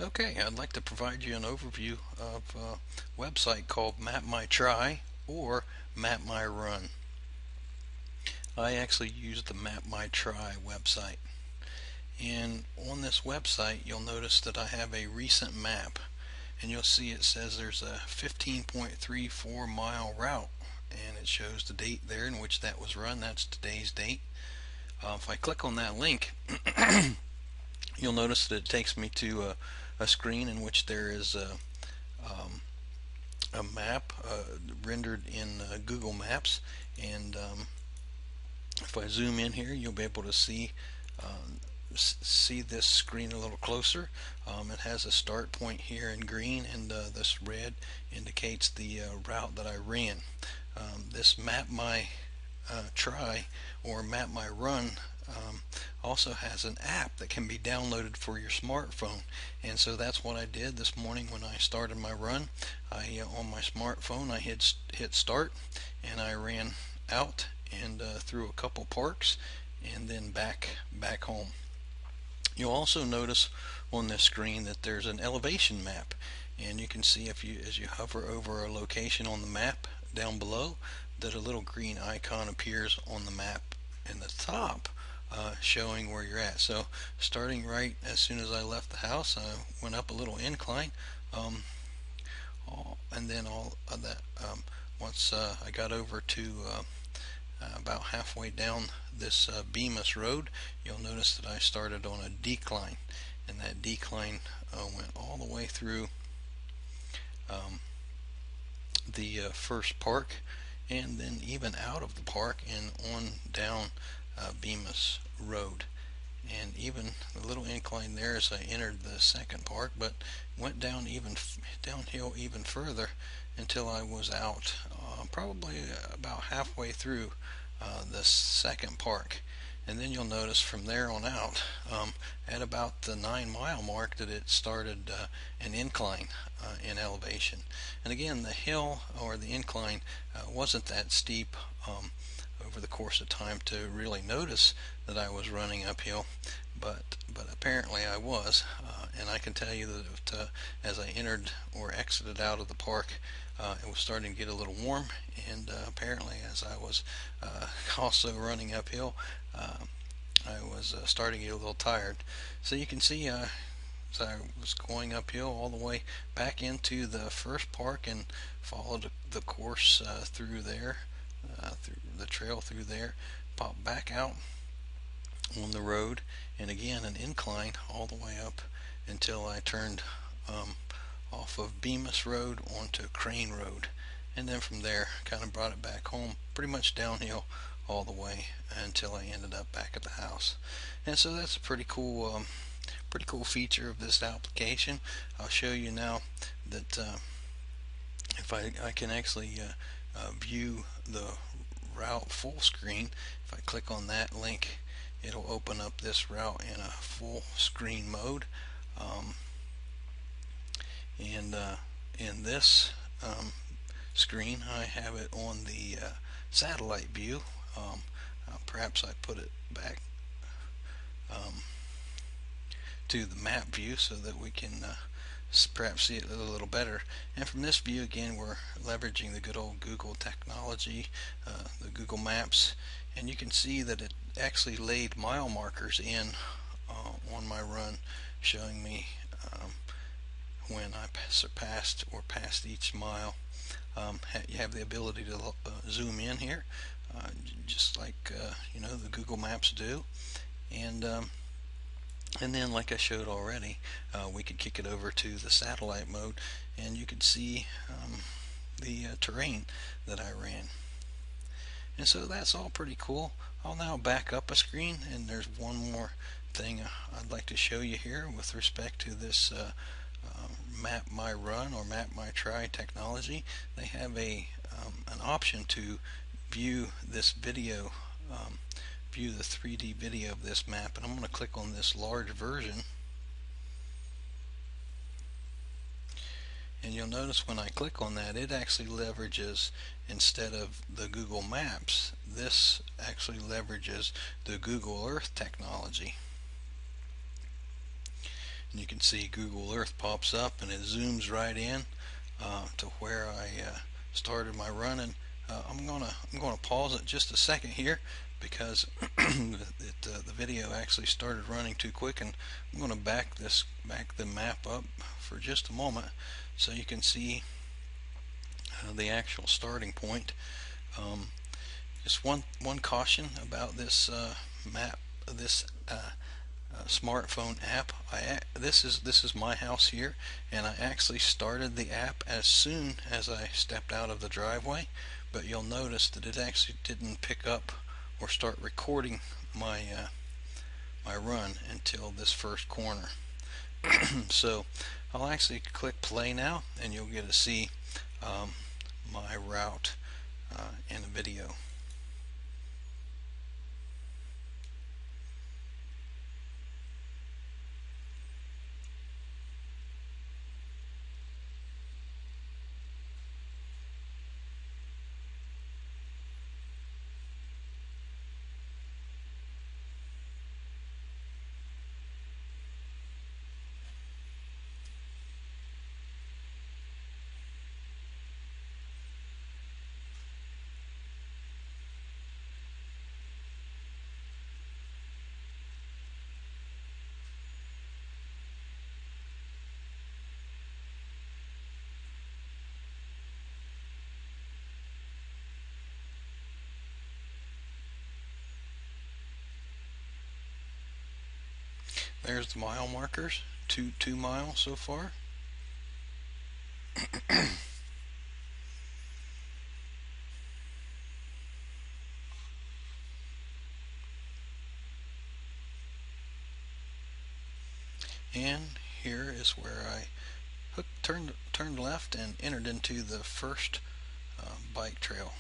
Okay, I'd like to provide you an overview of a website called Map My Try or Map My Run. I actually use the Map My Try website. And on this website, you'll notice that I have a recent map. And you'll see it says there's a 15.34 mile route. And it shows the date there in which that was run. That's today's date. If I click on that link, you'll notice that it takes me to a screen in which there is a map rendered in Google Maps. And if I zoom in here, you'll be able to see this screen a little closer. It has a start point here in green, and this red indicates the route that I ran. This Map My Try or Map My Run also has an app that can be downloaded for your smartphone, and so that's what I did this morning when I started my run. On my smartphone I hit start, and I ran out and through a couple parks and then back home. You'll also notice on this screen that there's an elevation map, and you can see as you hover over a location on the map down below that a little green icon appears on the map in the top, showing where you're at. So starting right as soon as I left the house, I went up a little incline, and then all of that once I got over to about halfway down this Bemis Road, you'll notice that I started on a decline, and that decline went all the way through the first park, and then even out of the park and on down Bemis Road. And even the little incline there as I entered the second park, but went downhill even further until I was out probably about halfway through the second park. And then you'll notice from there on out, at about the 9 mile mark, that it started an incline in elevation. And again, the hill or the incline wasn't that steep over the course of time to really notice that I was running uphill, but apparently I was, and I can tell you that as I entered or exited out of the park, it was starting to get a little warm, and apparently as I was also running uphill, I was starting to get a little tired. So you can see as I was going uphill all the way back into the first park and followed the course through there, through the trail through there, popped back out on the road, and again an incline all the way up until I turned off of Bemis Road onto Crane Road, and then from there kind of brought it back home, pretty much downhill all the way until I ended up back at the house. And so that's a pretty cool feature of this application. I'll show you now that if I can actually view the route full screen. If I click on that link, it'll open up this route in a full screen mode. And in this screen, I have it on the satellite view. Perhaps I put it back to the map view so that we can perhaps see it a little better. And from this view, again, we're leveraging the good old Google technology, the Google Maps, and you can see that it actually laid mile markers in on my run, showing me when I surpassed or passed each mile. You have the ability to zoom in here, just like the Google Maps do, and then, like I showed already, we could kick it over to the satellite mode, and you could see the terrain that I ran. And so that's all pretty cool. I'll now back up a screen, and there's one more thing I'd like to show you here with respect to this Map My Run or Map My Try technology. They have an option to view this video, view the 3D video of this map, and I'm going to click on this large version, and you'll notice when I click on that, it actually leverages, instead of the Google Maps, this actually leverages the Google Earth technology. and you can see Google Earth pops up and it zooms right in to where I started my run. And I'm gonna pause it just a second here because the video actually started running too quick, and I'm going to back the map up for just a moment so you can see the actual starting point. Just one caution about this map, this smartphone app. This is my house here, and I actually started the app as soon as I stepped out of the driveway. But you'll notice that it actually didn't pick up or start recording my my run until this first corner. So I'll actually click play now, and you'll get to see my route in a video. There's the mile markers, two miles so far. And here is where I turned left and entered into the first bike trail.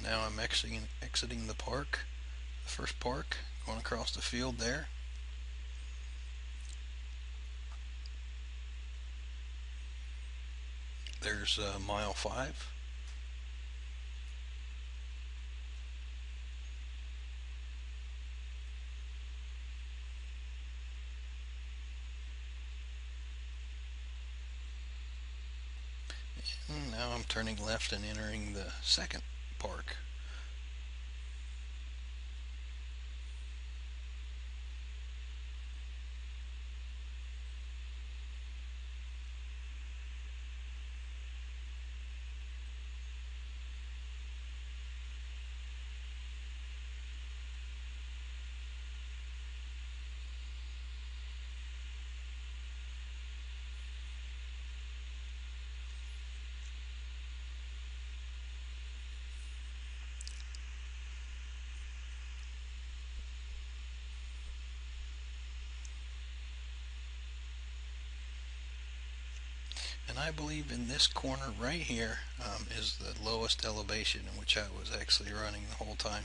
Now I'm actually exiting the park, the first park, going across the field there. There's mile 5. And now I'm turning left and entering the second park. And I believe in this corner right here is the lowest elevation in which I was actually running the whole time.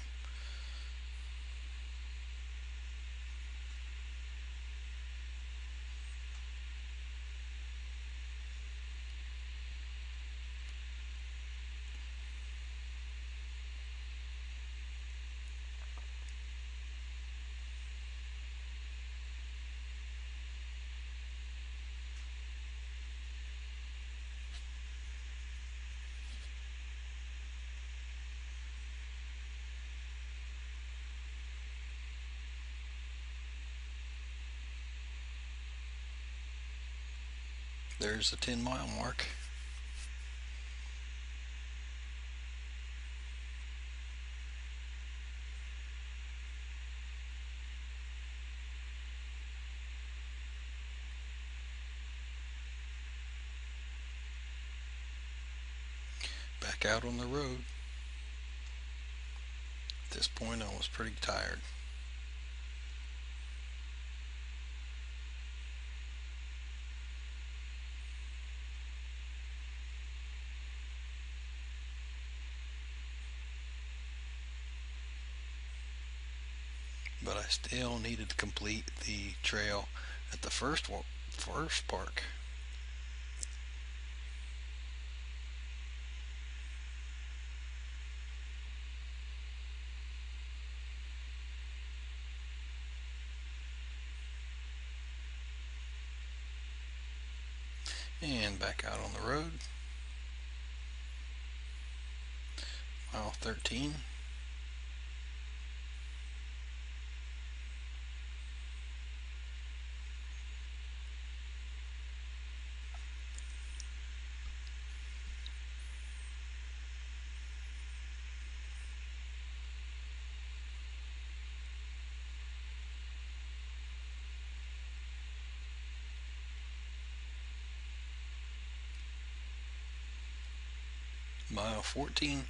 There's the 10-mile mark. Back back out on the road. At this point I was pretty tired. But I still needed to complete the trail at the first park. And back out on the road. Mile 13. Mile 14.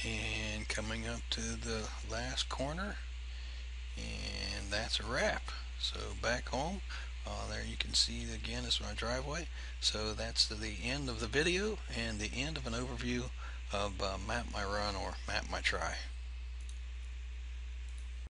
And coming up to the last corner, and that's a wrap. So back home, there you can see again is my driveway. So that's the end of the video and the end of an overview of Map My Run or Map My Try.